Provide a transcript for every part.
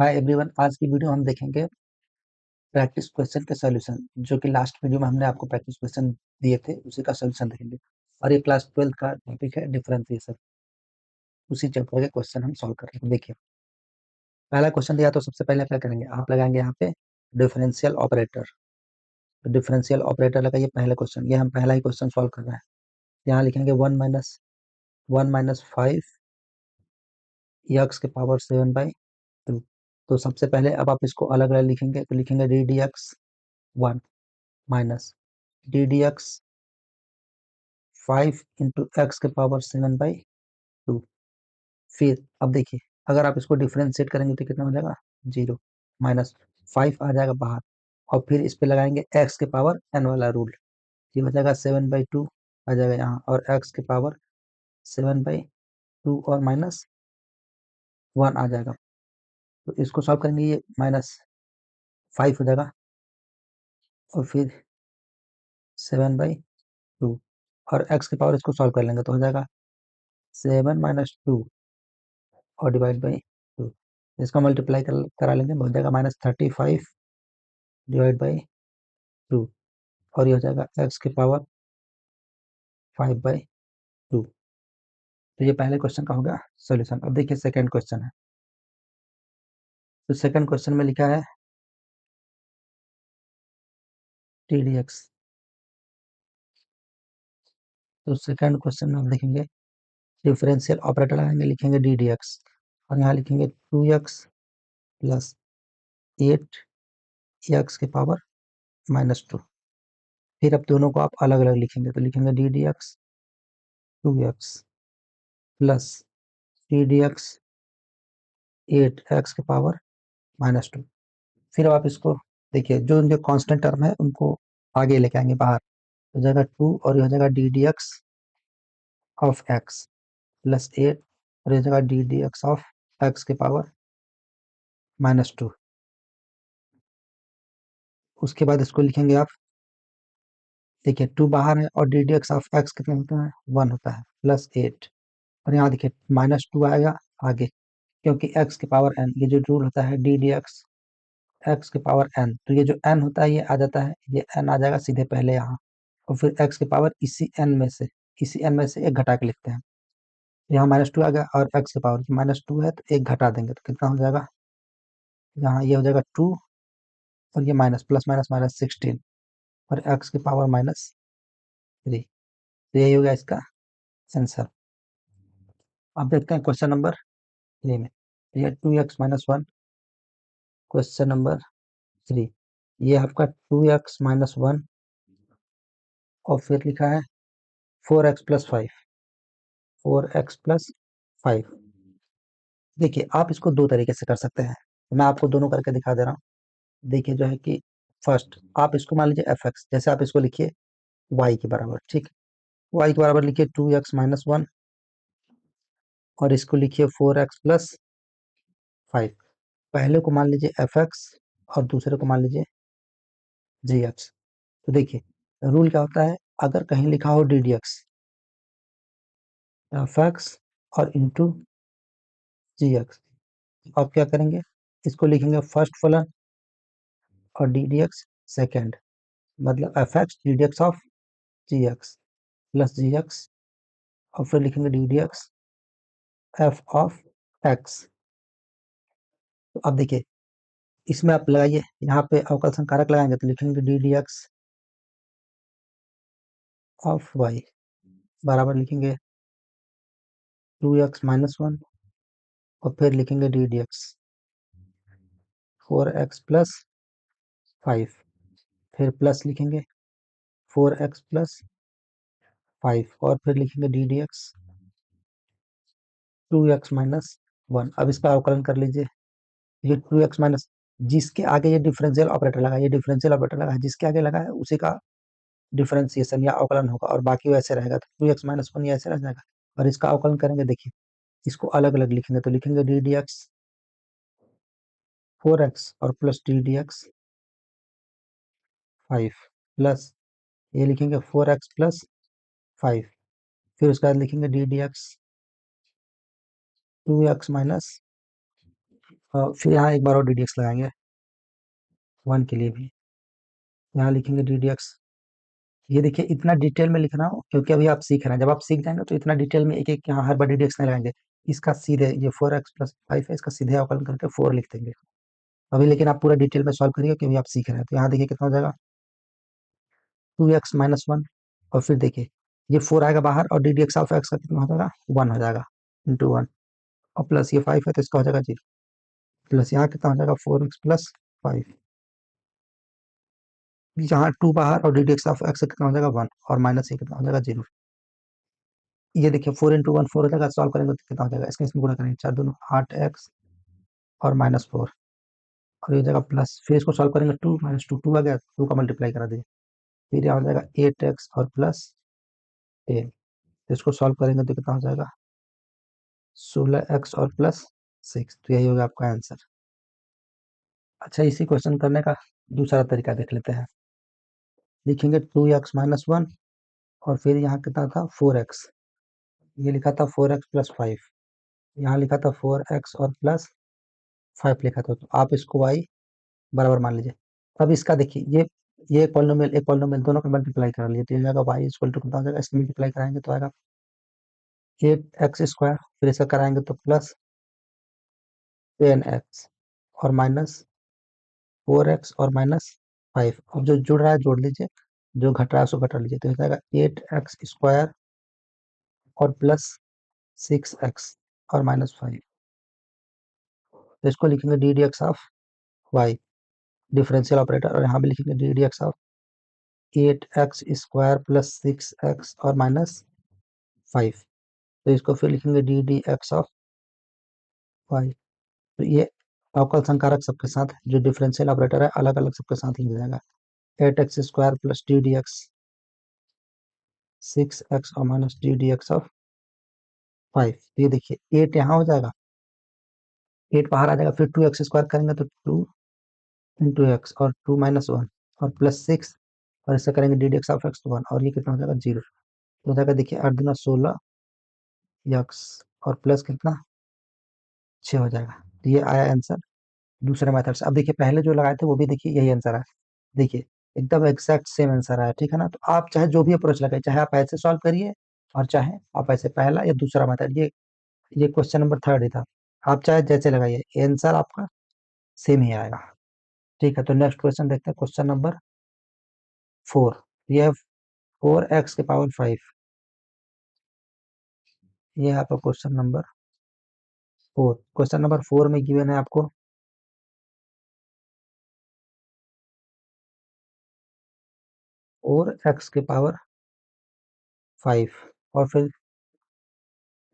Hi everyone, आज की video हम देखेंगे प्रैक्टिस क्वेश्चन के सॉल्यूशन। जो कि लास्ट वीडियो में हमने आपको प्रैक्टिस क्वेश्चन दिए थे, उसी का सॉल्यूशन देखेंगे। और ये क्लास 12 का टॉपिक है डिफरेंशिएशन। उसी चैप्टर के क्वेश्चन हम सॉल्व कर रहे हैं। देखिए, पहला क्वेश्चन दिया तो सबसे पहले क्या करेंगे, आप लगाएंगे यहाँ पे डिफरेंशियल ऑपरेटर। तो डिफरेंशियल ऑपरेटर लगाइए पहले क्वेश्चन। ये हम पहला ही क्वेश्चन सॉल्व कर रहे हैं। यहाँ लिखेंगे 1 - 5 एक्स के पावर 7/2। तो सबसे पहले अब आप इसको अलग अलग लिखेंगे, तो लिखेंगे D D x 1 minus D D x 5 into x के पावर 7/2। फिर अब देखिए, अगर आप इसको डिफ्रेंशिएट करेंगे तो कितना हो जाएगा, 0 माइनस 5 आ जाएगा बाहर। और फिर इस पे लगाएंगे एक्स के पावर एन वाला रूल। ये हो जाएगा 7/2 आ जाएगा यहाँ, और एक्स के पावर 7/2 और -1 आ जाएगा। तो इसको सॉल्व करेंगे, ये -5 हो जाएगा और फिर 7/2, और एक्स के पावर इसको सॉल्व कर लेंगे तो हो जाएगा 7 - 2 और डिवाइड बाई 2। इसका मल्टीप्लाई करा लेंगे, हो जाएगा -35 डिवाइड बाई 2, और ये हो जाएगा एक्स के पावर 5/2। तो ये पहले क्वेश्चन का होगा सॉल्यूशन। अब देखिए सेकंड क्वेश्चन है। तो सेकंड क्वेश्चन में लिखा है टी डी एक्स। तो सेकंड क्वेश्चन में हम देखेंगे डिफरेंशियल ऑपरेटर लगाएंगे, लिखेंगे डी डी एक्स, और यहाँ लिखेंगे 2x प्लस 8 एक्स के पावर -2। फिर अब दोनों को आप अलग अलग लिखेंगे, तो लिखेंगे D D x 2x plus D D x 8 x के पावर -2। फिर अब आप इसको देखिए, जो इनके कांस्टेंट टर्म है उनको आगे लेके आएंगे बाहर। हो जाएगा 2 और ये हो जाएगा D D X of x plus 8, और ये हो जाएगा D D X of x के पावर -2। उसके बाद इसको लिखेंगे आप, देखिए 2 बाहर है और D D X of x कितना होता है, 1 होता है, प्लस 8। और यहाँ देखिए -2 आएगा आगे, क्योंकि एक्स के पावर एन, ये जो रूल होता है डी डी एक्स एक्स के पावर एन, तो ये जो एन होता है ये आ जाता है, ये एन आ जाएगा सीधे पहले यहाँ, और फिर एक्स के पावर इसी एन में से एक घटा के लिखते हैं। यहाँ -2 आ गया, और एक्स के पावर -2 है तो एक घटा देंगे तो कितना हो जाएगा, यहाँ ये हो जाएगा 2, और ये माइनस प्लस माइनस माइनस 16, और एक्स के पावर -3। तो यही हो गया इसका आंसर। अब देखते हैं क्वेश्चन नंबर 3 में। ये 2x - 1, क्वेश्चन नंबर 3। ये आपका 2x - 1, और फिर लिखा है 4x + 5। देखिए, आप इसको दो तरीके से कर सकते हैं, मैं आपको दोनों करके दिखा दे रहा हूँ। देखिए, जो है कि फर्स्ट आप इसको मान लीजिए fx, जैसे आप इसको लिखिए y के बराबर, ठीक। y के बराबर लिखिए 2x - 1, और इसको लिखिए 4x + 5। पहले को मान लीजिए fx और दूसरे को मान लीजिए gx। तो देखिए, रूल क्या होता है, अगर कहीं लिखा हो डी डी एक्स, fx और इंटू जी एक्स, आप क्या करेंगे, इसको लिखेंगे फर्स्ट फलन और डी डी एक्स सेकेंड, मतलब fx D D X of G X plus G X, और फिर लिखेंगे D D X F of X. तो अब देखिए, इसमें आप लगाइए, यहाँ पे अवकल कारक लगाएंगे तो लिखेंगे D D X of Y बराबर लिखेंगे 2x - 1, और फिर लिखेंगे डी डी एक्स 4x + 5, फिर प्लस लिखेंगे 4x + 5, और फिर लिखेंगे डी डी एक्स 2x - 1। अब इसका अवकलन कर लीजिए, ये 2x माइनस, जिसके आगे ये डिफरेंशियल ऑपरेटर लगा, ये डिफरेंशियल ऑपरेटर लगा है, जिसके आगे लगा है उसी का डिफरेंशिएशन या अवकलन होगा, और बाकी वैसे रहेगा। तो 2x - 1 ये ऐसे रह जाएगा, और इसका अवकलन करेंगे, देखिए इसको अलग अलग लिखेंगे तो लिखेंगे डी डी एक्स 4x और plus D D x 5, plus ये लिखेंगे 4x + 5, फिर उसके बाद लिखेंगे डी डी एक्स 2x - फिर यहाँ एक बार और डी डी एक्स लगाएंगे 1 के लिए भी। यहाँ लिखेंगे डी डी एक्स। ये देखिए इतना डिटेल में लिख रहा हूँ क्योंकि अभी आप सीख रहे हैं, जब आप सीख जाएंगे तो इतना डिटेल में एक एक यहाँ हर बार डी डी एक्स नहीं लगाएंगे। इसका सीधे ये 4x+5 है, इसका सीधे अवकलन करके 4 लिख देंगे अभी। लेकिन आप पूरा डिटेल में सॉल्व करिए क्योंकि आप सीख रहे हैं। तो यहाँ देखिए कितना हो जाएगा 2x-1। और फिर देखिए ये 4 आएगा बाहर और D D X of x का कितना हो जाएगा 1 हो जाएगा इंटू 1। और प्लस ये 5 है तो इसका हो जाएगा 0। प्लस यहाँ कितना हो जाएगा 4x+5। यहाँ 2 बाहर और D D X of x का कितना हो जाएगा 1 और माइनस ये कितना हो जाएगा 0। ये देखिए 4 × 1 4 हो जाएगा, सॉल्व करेंगे तो कितना हो जाएगा, इसके इसमें गुणा करेंगे 4 दूनी 8x और -4 और ये जगह प्लस। फिर इसको सॉल्व करेंगे 2 -2 2 आ गया, 2 का मल्टीप्लाई करा दीजिए। फिर यहाँ हो जाएगा 8x और प्लस 10। इसको सॉल्व करेंगे तो कितना हो जाएगा 16x और प्लस 6। तो यही होगा आपका आंसर। अच्छा, इसी क्वेश्चन करने का दूसरा तरीका देख लेते हैं। लिखेंगे 2x-1 और फिर यहाँ कितना था 4x। ये लिखा था 4x+5। यहाँ लिखा था 4x और प्लस 5 लिखा था। तो आप इसको y बराबर मान लीजिए। अब इसका देखिए ये एक पॉलिनोमियल दोनों का मल्टीप्लाई कर लीजिए तो ये जाएगा y इक्वल टू कितना हो जाएगा, इसको मल्टीप्लाई कराएंगे तो आएगा 8x²। फिर इसका कराएंगे तो प्लस 10x और माइनस 4x और -5। अब जो जुड़ रहा है जोड़ लीजिए, जो घट रहा है उसको घटा लीजिए तो हो जाएगा 8x² और प्लस 6x और -5। तो इसको लिखेंगे D D X of y, differential operator. और यहाँ भी लिखेंगे D D X of 8x² plus 6x और -5। तो इसको फिर लिखेंगे D D X of y। तो ये अवकल संकारक सबके साथ जो डिफरेंशियल ऑपरेटर है अलग अलग सबके साथ लिख जाएगा 8x² plus D D x 6x और minus D D X of 5। तो ये देखिए 8 यहाँ हो जाएगा, 8 बाहर आ जाएगा। फिर 2x² करेंगे तो 2 × x और 2 - 1 और प्लस 6 और इससे करेंगे D D X of x तो 1 और ये कितना हो जाएगा 0। तो हो जाएगा देखिए 8 दूना 16 x और प्लस कितना 6 हो जाएगा। तो ये आया आंसर दूसरे मेथड से। अब देखिए पहले जो लगाए थे वो भी देखिए यही आंसर है। देखिए एकदम एग्जैक्ट सेम आंसर आया, ठीक है ना। तो आप चाहे जो भी अप्रोच लगाए, चाहे आप ऐसे सॉल्व करिए और चाहे आप ऐसे पहला या दूसरा मेथड, ये क्वेश्चन नंबर 3 ही था। आप चाहे जैसे लगाइए आंसर आपका सेम ही आएगा। ठीक है, तो नेक्स्ट क्वेश्चन देखते हैं, क्वेश्चन नंबर 4। ये है 4x⁵। ये है आपका क्वेश्चन नंबर 4। क्वेश्चन नंबर 4 में गिवन है आपको 4x⁵ और फिर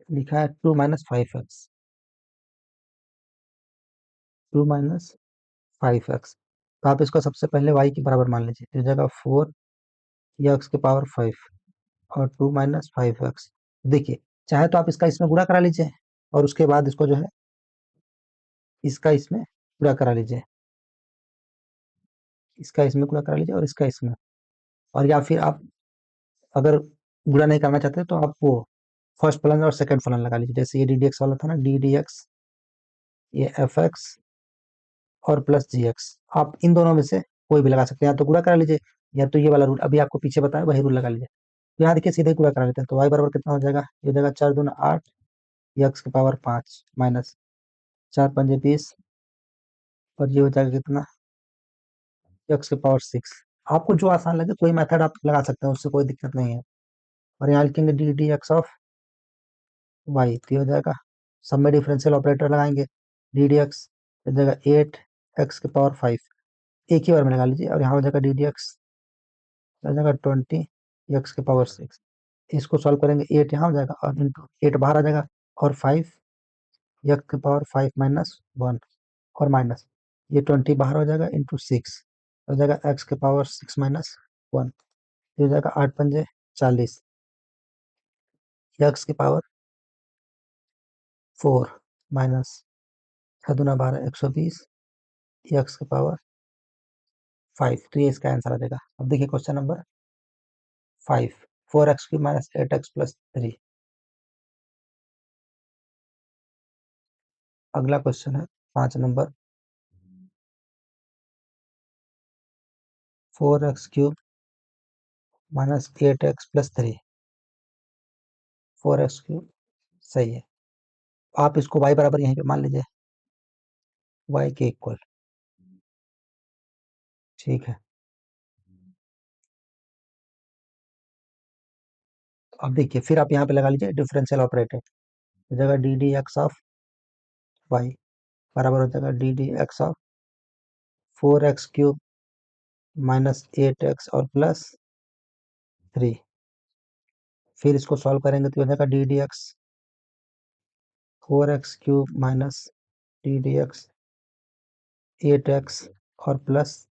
लिखा है 2 - 5x। 2 - 5x। तो आप इसको सबसे पहले y के बराबर मान लीजिए, तो जगह 4x⁵ और 2 - 5x। देखिए चाहे तो आप इसका इसमें गुणा करा लीजिए और उसके बाद इसको जो है इसका इसमें गुणा करा लीजिए, इसका इसमें गुणा करा लीजिए और इसका इसमें। और या फिर आप अगर गुणा नहीं करना चाहते तो आप वो फर्स्ट फलन और सेकंड फलन लगा लीजिए। जैसे ये डी डी एक्स वाला था ना, डी डी एक्स, ये एफ एक्स और प्लस जी एक्स। आप इन दोनों में से कोई भी लगा सकते हैं, या तो गुणा करा लीजिए या तो ये वाला रूल अभी आपको पीछे बताया वही रूल लगा लीजिए। तो यहाँ देखिए सीधे गुणा करा लेते हैं तो y बराबर कितना हो जाएगा, ये हो जाएगा 4 दूना 8 x⁵ माइनस 4 पंजे 20 और ये हो जाएगा कितना x⁵। आपको जो आसान लगे कोई मेथड आप लगा सकते हैं, उससे कोई दिक्कत नहीं है। और यहाँ लिखेंगे D D X of y, तो ये हो जाएगा सब में डिफरेंशियल ऑपरेटर लगाएंगे, डी डी एक्स हो जाएगा 8x⁵। एक ही बार में लगा लीजिए और यहाँ हो जाएगा डी डी एक्स हो जाएगा 20x⁵। इसको सॉल्व करेंगे 8 यहाँ हो जाएगा और इंटू 8 बाहर आ जाएगा और 5x⁵ माइनस 1 और माइनस ये 20 बाहर हो जाएगा इंटू 6 हो जाएगा x⁵ माइनस 1। ये हो जाएगा 8 पंजे 40 x⁵ 4 माइनस 6 दूना 12 120 x⁵ 5। तो ये इसका आंसर आ जाएगा। अब देखिए question number 5, 4x³ minus 8x plus 3। अगला क्वेश्चन है 5 number 4x³ minus 8x+3। 4x³ सही है। आप इसको y बराबर यहीं पे मान लीजिए, y के इक्वल। ठीक है, अब देखिए फिर आप यहाँ पे लगा लीजिए डिफरेंशियल ऑपरेटर। जगह D D X of Y बराबर हो जाएगा D D X of 4x³ minus 8x और +3। फिर इसको सॉल्व करेंगे तो हो जाएगा D D x 4x³ minus D D x 8x और प्लस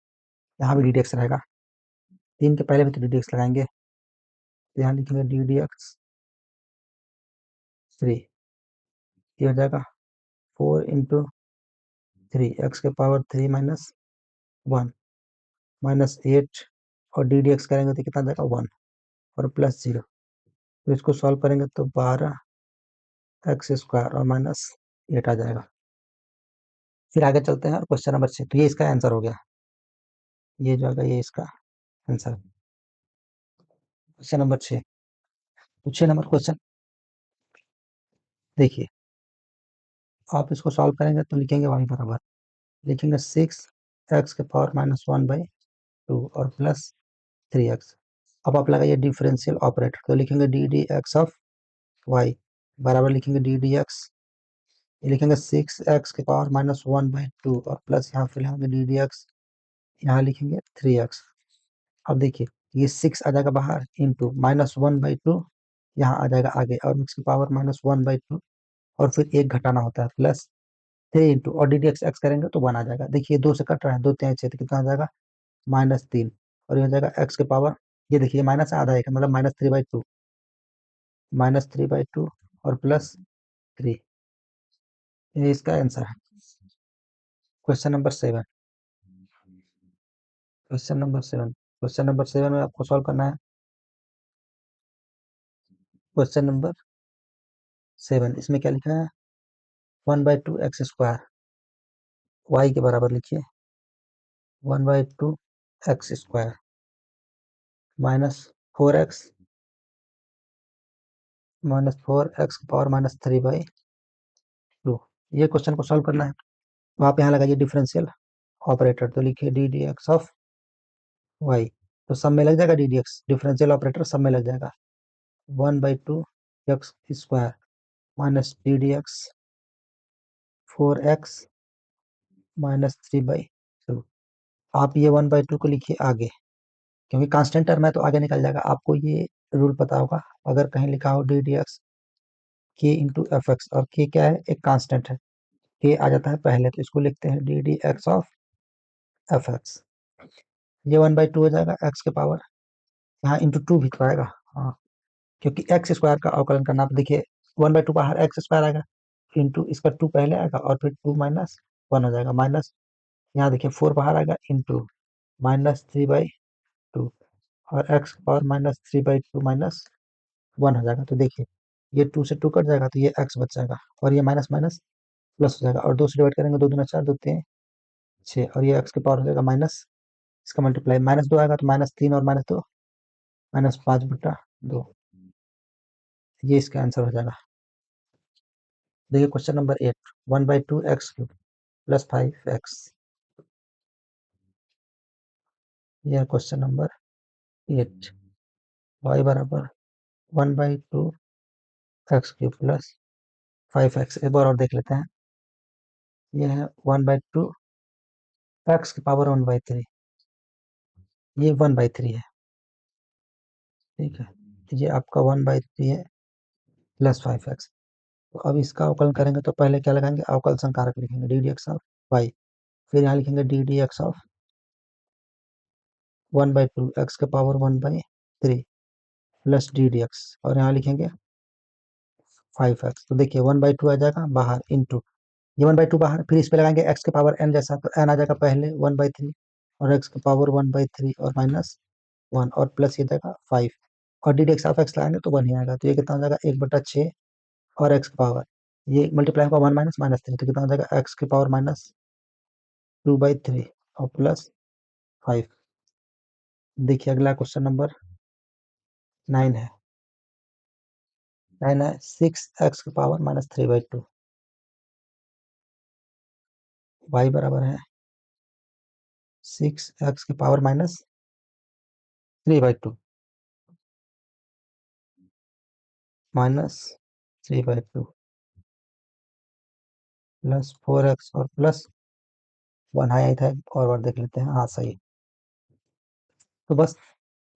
यहाँ भी डी डी एक्स रहेगा, 3 के पहले भी तो डी डी एक्स लगाएंगे, तो यहाँ लिखेंगे डी डी एक्स 3। ये हो जाएगा 4 × 3 एक्स के पावर 3 माइनस 1 माइनस 8 और डी डी एक्स करेंगे तो कितना आ जाएगा 1 और +0। तो इसको सॉल्व करेंगे तो 12x² और -8 आ जाएगा। फिर आगे चलते हैं और क्वेश्चन नंबर 6। तो ये इसका आंसर हो गया, ये जो आएगा ये इसका answer. Question number 6, 6 number question देखिए, आप इसको सॉल्व करेंगे तो लिखेंगे y बराबर, लिखेंगे 6x के पावर -1/2 और +3x। अब आप लगाइए डिफरेंशियल ऑपरेटर, तो लिखेंगे D D X of y बराबर लिखेंगे डी डी एक्स, ये लिखेंगे 6x के पावर -1/2 और प्लस यहाँ फिर लिखेंगे डी डी एक्स, यहाँ लिखेंगे 3x। अब देखिए ये 6 आ जाएगा बाहर इंटू -1/2 यहाँ आ जाएगा आगे और x की पावर -1/2 और फिर एक घटाना होता है +3 इंटू और डी डी एक्स एक्स करेंगे तो 1 आ जाएगा। देखिए 2 से कट रहा है, 2 3 6 तो कितना आ जाएगा -3 और ये हो जाएगा x के पावर, ये देखिए माइनस आधा है मतलब -3/2 और +3। ये इसका आंसर है। क्वेश्चन नंबर 7, क्वेश्चन नंबर 7 में आपको सॉल्व करना है। क्वेश्चन नंबर 7 इसमें क्या लिखा है 1/2x² y के बराबर लिखिए 1/2x² -4x पावर -3/2। ये क्वेश्चन को सॉल्व करना है, तो आप यहाँ लगाइए डिफरेंशियल ऑपरेटर, तो लिखिए D D X of Y, तो सब में लग जाएगा D D X, differential operator सब में लग जाएगा 1/2x² minus D D x 4x -3/2। आप ये 1/2 को लिखिए आगे, क्योंकि कांस्टेंट टर्म है तो आगे निकल जाएगा। आपको ये रूल पता होगा, अगर कहीं लिखा हो डी डी एक्स के इंटू एफ एक्स, और के क्या है एक कांस्टेंट है, के आ जाता है पहले, तो इसको लिखते हैं D D X of F x. ये 1/2 हो जाएगा एक्स के पावर, यहाँ इंटू 2 भी तो आएगा, हाँ, क्योंकि x² का अवकलन करना, आप देखिए 1/2 बाहर x² आएगा इंटू इसका 2 पहले आएगा और फिर 2 माइनस 1 हो जाएगा, माइनस यहाँ देखिए 4 बाहर आएगा इंटू -3/2 और x पावर -3/2 -1 हो जाएगा। तो देखिए ये 2 से 2 कट जाएगा तो ये x बच जाएगा और ये माइनस माइनस प्लस हो जाएगा और 2 से डिवाइड करेंगे, 2 दूना 4, 2 3 6 और ये x के पावर हो जाएगा माइनस, इसका मल्टीप्लाई -2 आएगा तो -3 और -2 -5/2। ये इसका आंसर हो जाएगा। देखिए क्वेश्चन नंबर 8, 1/2x³ +5x। यह क्वेश्चन नंबर 8, y बराबर 1/2x³ +5x। एक बार और देख लेते हैं, यह है 1/2 x की पावर 1/3, ये 1/3 है, ठीक है, ये आपका 1/3 है +5x। तो अब इसका अवकलन करेंगे तो पहले क्या लगाएंगे, अवकल संकारक लिखेंगे D D X of Y, फिर यहाँ लिखेंगे D D X of 1/2 x के power 1/3 plus D D X और यहाँ लिखेंगे 5x। तो देखिए 1/2 आ जाएगा बाहर इंटू ये 1/2 बाहर, फिर इस पे लगाएंगे x के पावर n जैसा, तो n आ जाएगा पहले 1/3 और x के पावर 1/3 और -1 और प्लस ये जाएगा 5 और D D X of x लगाएंगे तो 1 ही आएगा, तो ये कितना हो जाएगा 1/6 और x का पावर ये मल्टीप्लाई होगा 1 - -3, तो कितना हो जाएगा एक्स की पावर -2/3 और +5। देखिए अगला क्वेश्चन नंबर 9 है। 9 है 6x की पावर -3/2, y बराबर है 6x की पावर -3/2 -3/2 +4x और +1। हाँ यही था, और बार देख लेते हैं। हाँ सही। तो बस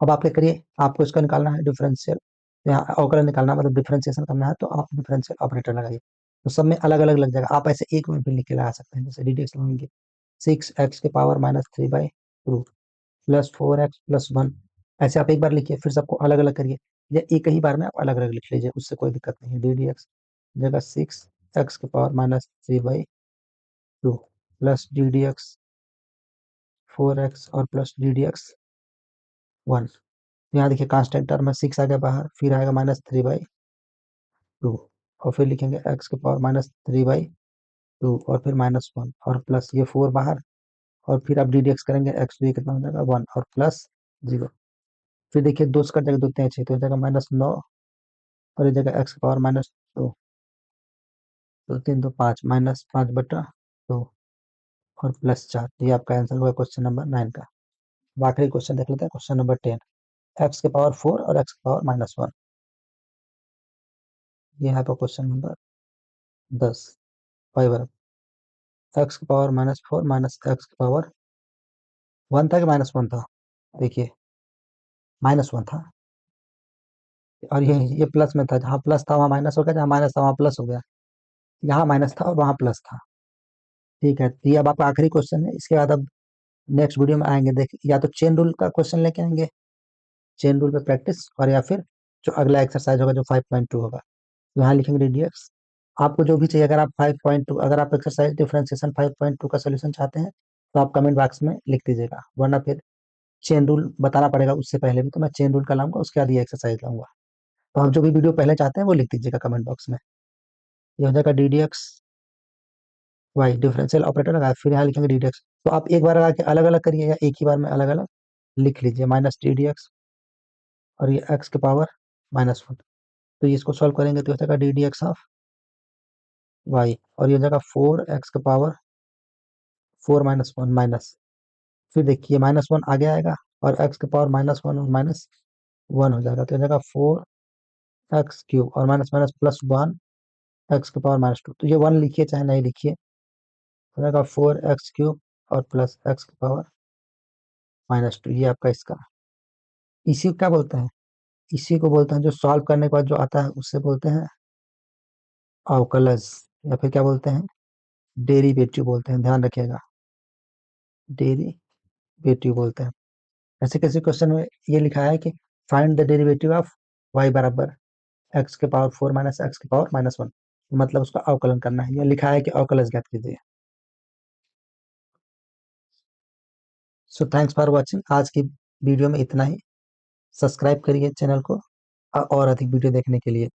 अब आप क्या करिए, आपको इसका निकालना है डिफरेंशियल, यहाँ अवकलन निकालना है, मतलब डिफरेंशिएशन करना है, तो आप डिफरेंशियल ऑपरेटर लगाइए। तो सब में अलग अलग लग जाएगा, आप ऐसे एक में भी लिख के लगा सकते हैं। जैसे डीडीएक्स लगाएंगे 6x की पावर -3/2 +4x +1। ऐसे आप एक बार लिखिए, फिर सबको अलग अलग करिए, या एक ही बार में आप अलग अलग लिख लीजिए, उससे कोई दिक्कत नहीं है। डीडीएक्स जगह 6x की पावर -3/2 प्लस DDX 4x और प्लस DDX 1। यहाँ देखिए कांस्टेंट टर्म है, 6 आ गया बाहर, फिर आएगा -3/2, और फिर लिखेंगे x की पावर -3/2 और फिर -1 और प्लस ये 4 बाहर, और फिर आप DDX करेंगे x, तो ये कितना हो जाएगा 1 और +0। फिर देखिए 2 से कट जाएगा, 2 3 6, तो हो जाएगा -9, और ये जगह x की पावर -2, तो 3 2 5 -5/2 और +4। ये आपका आंसर होगा क्वेश्चन नंबर 9 का। अब आखिरी क्वेश्चन देख लेते हैं, क्वेश्चन नंबर 10। x की पावर 4 और x की पावर -1। ये है आपका क्वेश्चन नंबर 10। y बराबर x की पावर -4 x की पावर 1 था कि -1 था? देखिए -1 था, और ये प्लस में था, जहाँ प्लस था वहाँ माइनस हो गया, जहाँ माइनस था वहाँ प्लस हो गया। यहाँ माइनस था और वहाँ प्लस था। ठीक है, तो ये अब आपका आखिरी क्वेश्चन है। इसके बाद अब नेक्स्ट वीडियो में आएंगे, देख या तो चेन रूल का क्वेश्चन लेके आएंगे, चेन रूल पे प्रैक्टिस, और या फिर जो अगला एक्सरसाइज होगा जो 5.2 होगा, तो यहाँ लिखेंगे DDX। आपको जो भी चाहिए, अगर आप 5.2, अगर आप एक्सरसाइज डिफरेंशिएशन 5.2 का सोल्यूशन चाहते हैं, तो आप कमेंट बॉक्स में लिख दीजिएगा, वरना फिर चेन रूल बताना पड़ेगा उससे पहले भी, तो मैं चेन रूल का लाऊंगा, उसके बाद ये एक्सरसाइज लाऊंगा। तो आप जो भी वीडियो पहले चाहते हैं वो लिख दीजिएगा कमेंट बॉक्स में। ये हो जाएगा DDX वाई, डिफरेंशियल ऑपरेटर लगा, फिर यहाँ लिखेंगे DDX। तो आप एक बार लगा के अलग अलग करिए, या एक ही बार में अलग अलग लिख लीजिए, -DDX और ये x के पावर -1। तो ये इसको सॉल्व करेंगे तो हो जाएगा DDX ऑफ y, और ये हो जाएगा 4x के पावर 4 - 1 माइनस, फिर देखिए -1 आगे आएगा, और x के पावर -1 और -1 हो जाएगा, तो हो जाएगा 4x³ और माइनस माइनस +1 x के पावर -2। तो ये 1 लिखिए चाहे नहीं लिखिए, हो जाएगा 4x³ और प्लस x के पावर -2। ये आपका इसका, इसी को क्या बोलते हैं? इसी को बोलते हैं, जो सॉल्व करने के बाद जो आता है उससे बोलते हैं अवकलज, या फिर क्या बोलते हैं, डेरिवेटिव बोलते हैं, ध्यान रखिएगा, डेरिवेटिव बोलते हैं। ऐसे कैसे क्वेश्चन में ये लिखा है कि find the derivative of y बराबर x के पावर 4 - x के पावर -1, मतलब उसका अवकलन करना है। ये लिखा है कि अवकलज ज्ञात कीजिए। सो थैंक्स फॉर वॉचिंग, आज की वीडियो में इतना ही। सब्सक्राइब करिए चैनल को और अधिक वीडियो देखने के लिए।